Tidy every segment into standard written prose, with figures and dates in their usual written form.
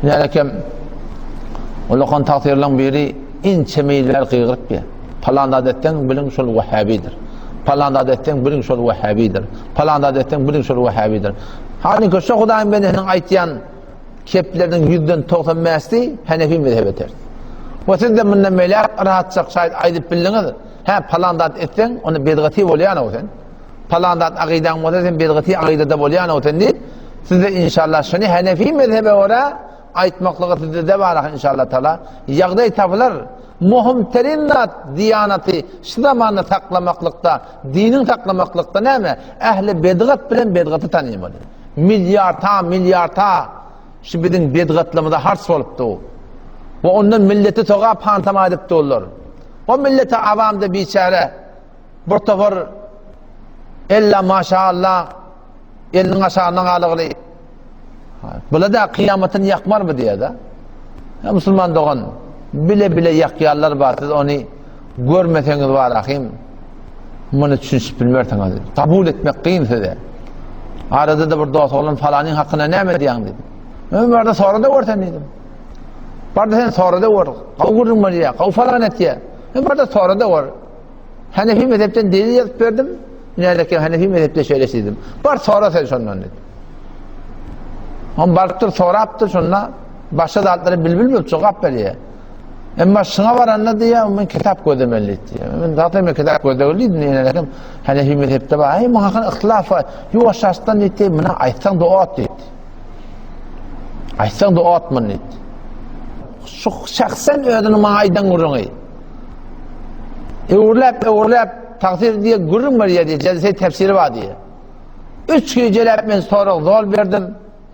Yani Allah'ın takdirlen biri ince meyiller kıygırıp ya. Falan adetten bilin şol Vehhabidir. Falan adetten bilin şol Vehhabidir. Falan adetten bilin şol Vehhabidir. Hani ki şu Hudayın beninin aytyan keplerden %90 mesli Hanefi mezhep eder. Ve siz de bundan meyler rahatçak şahit aydıp bildiniz. Ha falan adetten onu bedgati olayan olsun. Falan adet akiden olsun bedgati akidede olayan olsun değil. Siz de inşallah şunu Hanefi mezhebe ora aytmaklığı sizde de var inşallah Teala. Yağday tabiler muhimterin diyanatı şu zamanı saklamaklıkta, dinin saklamaklıkta ne mi? Ehli bedgat bilen bedgatı tanıyamadı. Milyarta şu bizim bedgatlımıda hars oluptu o. Ve ondan milleti toğa pantama edipti olur. O milleti avamda biçare bir tofar illa maşallah elinin aşağından alıgılı. Bula da kıyametin yakmar mı diye de. Ya Müslüman doğan bile yakyarlar var. Siz onu görmeseniz var ahim. Bunu düşünüp bilmerseniz. Kabul etmek kıyım size. Arada da bir dost oğlum falanın hakkına ne mi diyen dedim. Ben burada sonra da görsen dedim. Burada sen sonra da gör. Kav gurun mu diye. Kav falan et diye. Ben burada sonra da gör. Hanefi mezhepten delil yazıp verdim. Nerede Hanefi mezhepte şöyle dedim. Var sonra sen şundan dedim. On barıptır sonra aptır şunla. Başka da altları bilmiyor çok veriyor. Ama şuna varanla diye ben kitap koydum diye. Ben zaten ben kitap koydum diye. Hanefi mezhepte var. Ay muhakkak ihtilaf var. Yok şahstan diye bana aytsan dua et diye. Aytsan dua etmen diye. Şu şahsen ödünü aydan gurun. Uğurlayıp takdir diye gurun var ya diye. Cezise tefsiri var diye. 3 gecelep ben sonra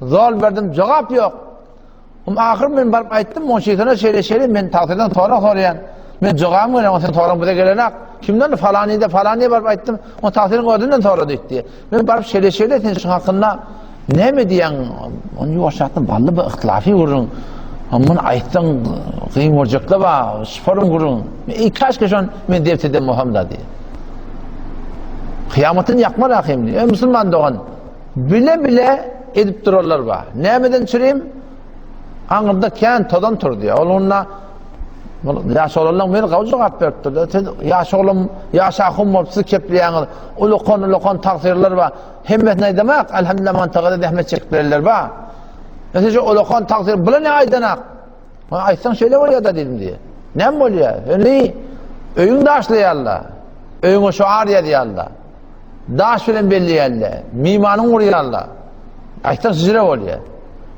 zol verdim cevap yok. Ahir ben barıp aytdım o şeytana şöyle ben takdirden sorayan. Ben cevabım var ama sen soran bu da gelenek. Kimden falaniye barıp aytdım. O takdirin ödünden soradı diye. Ben barıp şöyle sen şu hakkında ne mi diyen? Onu yuvaşattım ballı bir ihtilafi vurun. Ama ayttan kıyım olacaklı var. Şifarım vurun. Kaç kişi ben devtede Muhammed diye. Kıyametin yakma rakıyım diye. Müslüman doğan bile edip dururlar var. Nemeden çüreyim? Anırda kendi todan tur diyor. Onunla yaş oğlanlar beni kavga cevap verdi. Yaş ahım olpsu kepliyanı. Ulukon taksirler var. Himmet ne demek? Elhamdülillah mantıqada dehmet çekiplerler var. Mesela ulukon taksir. Bula ne aydanak? Aytsan şöyle oluyor da dedim diye. Ne mi oluyor? Öyün daşlayarlar. Öyün şuar yediyarlar. Daş bilen belliyarlar. Mimanın vuruyarlar. Aytsan sizlere oluyor.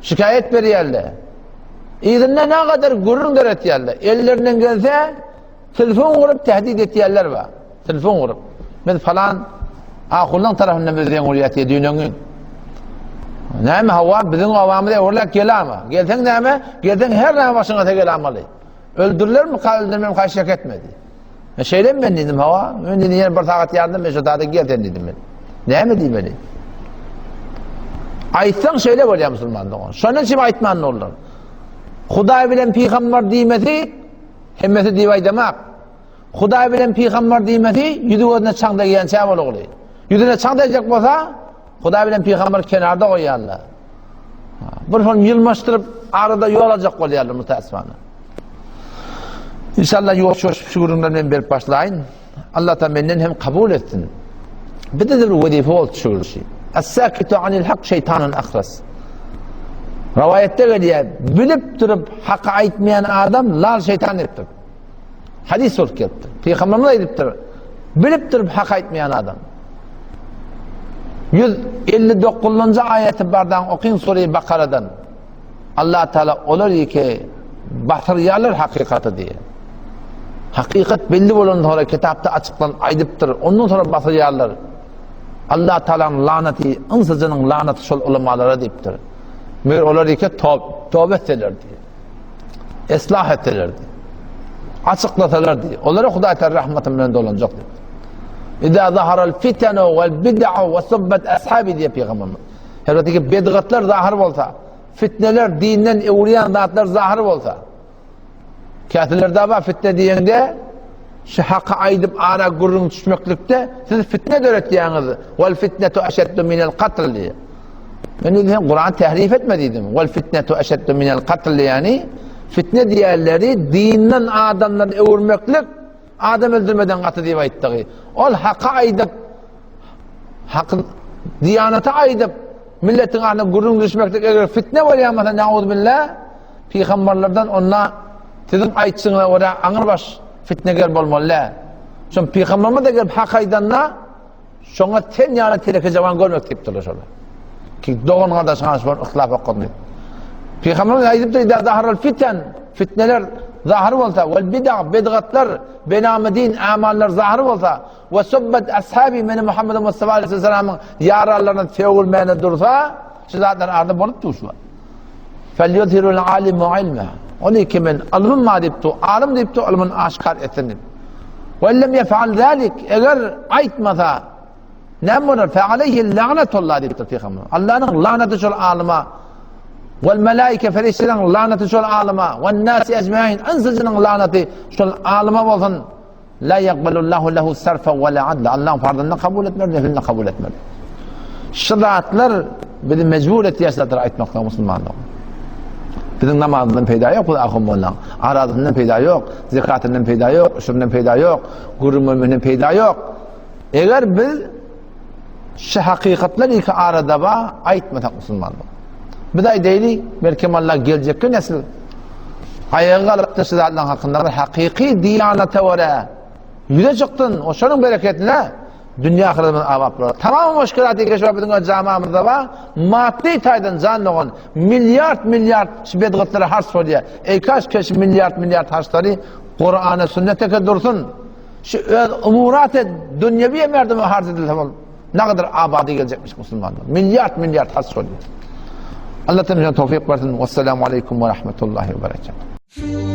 Şikayet veriyarlar. İzinle ne kadar gurur öğretiyarlar. Ellerinden gelse telefon kurup tehdit etiyarlar var. Telefon kurup. Ben falan kullan tarafından bizden uriyat ediyorsun. Ne mi hava bizim avamıda orlak gel ama. Gelsen ne mi? Gelsen her ne başına da gel amalı. Öldürürler mi? Öldürmem kaçak etmedi. Şeyle mi ben dedim hava? Ben dedim yine bir saat yardım meşhudada gelden dedim ben. Ne mi diyeyim beni? Aytsan şöyle oluyor Müslümanlığa. Şunun için aytman olur. Huday bilen peygamber diymesi, hemmesi divay demek. Huday bilen peygamber diymesi, yüzüne çangda giyen şey oluyor. Yüzüne çangda yiyecek olsa, Huday bilen peygamber kenarda koyarlar. Bir son yılmıştırıp arada yol alacak oluyorlar mutasifane. İnşallah yol şu ürünlerden berip başlayın. Allah da benden hem kabul etsin. Bir de bir vazife oldu şu şey. Es-sakitu anil hak şeytanın akhras. Rivayette geliyor, bilip durup hakkı aytmayan adam lal şeytan ettir. Hadis olup geldi. Peygamberimiz edip durur. Bilip durup hakkı aytmayan adam. 159. ayeti bardan okuyun Sure-i Bakara'dan. Allah Teala olur ki batırıyarlar hakikati diye. Hakikat belli olan sonra kitapta açıklan aydıptır. Ondan sonra batırıyarlar. Allah Teala'nın laneti, ınsızının laneti şol ulemalara deyiptir. Mer olar ki tövbe ettiler diye. Islah ettiler diye. Açıkladılar diye. Onlara Huday Teala rahmetinden dolanacak diye. İza zaharal fitanu vel bid'u ve subbat ashabi diye Peygamberimiz. Herhalde bid'atlar zahir olsa, fitneler dinden evriyan zatlar zahir olsa. Kafirlerde var fitne diyende şu hakka aydıp ara gurrun düşmeklikte siz fitne öğrettiğiniz vel fitnetu eşeddu minel katl diye. Ben dedim Kur'an tehrif etmediydim. Vel fitnetu eşeddu minel katl yani. Fitne diğerleri dinden adamdan öğürmeklik, adam öldürmeden katı diye ayttığı. Ol haka aydıp, hakkın diyanete aydıp, milletin ağına gurrun düşmeklik eğer fitne var ya mesela ne'udbillah, peygamberlerden ona dedim aytsınlar oraya anır baş fitne gel bolmalı. Son peygamberime de gelip hak aydanla, sonra ten yana teleke cavan görmek deyiptiler şöyle. Ki doğun kardeşiniz var, ıhlaf hakkında. Peygamberimiz aydıp da idâ zaharal fiten, fitneler zahir olsa, vel bid'a, bid'atlar, benamedin, amallar zahir olsa, ve subbet ashabi, beni Muhammed Mustafa Aleyhisselam'ın yararlarına teğulmeyene dursa, şu zaten arada bolup dursa. Felyudhirul alimu ilme. Onu kimin, alımın ma deyiptu, alim deyiptu, alımın aşkar etinin. Ve lem yef'al zâlik, eğer aytmasa, ne mudur? Fe'aleyhi la'netullah deyiptu Peygamber. Allah'ın laneti şol alima, والملائكة فريشتن لعنة شو العالم والناس أجمعين أنسجن لعنة شو العالم وظن لا يقبل الله له صرفا ولا عدل الله فرضنا قبول etmedi filmle kabul etmedi. Şeriatlar bir mecburiyet yaşatıra aytmakta Müslümanlar. Bizim namazından peyda yok, bu ahım olan. Aradından peyda yok, zekatından peyda yok, şundan peyda yok, gurumumdan peyda yok. Eğer biz şu hakikatler ilk arada var, aytmatak Müslümanlar. Bir de değil, belki Allah gelecek ki nesil ayağa kalıp da size Allah'ın hakkında hakiki diyanete var. Yüzecektin, o şunun bereketine dünya ahiretinin avapları. Tamam müşkilatı keşfedin camamızda var. Maddi taydan canlığın milyar bedgıtları harç soruyor. Kaç keş milyar harçları Kur'an'a sünnete dursun. Şu umurat-ı dünyeviye merdime harç edilse ne kadar abadi gelecekmiş Müslümanlar. Milyar harç soruyor. Allah temizden tevfik versin. Vesselamu aleyküm ve rahmetullahi ve berekatuhu.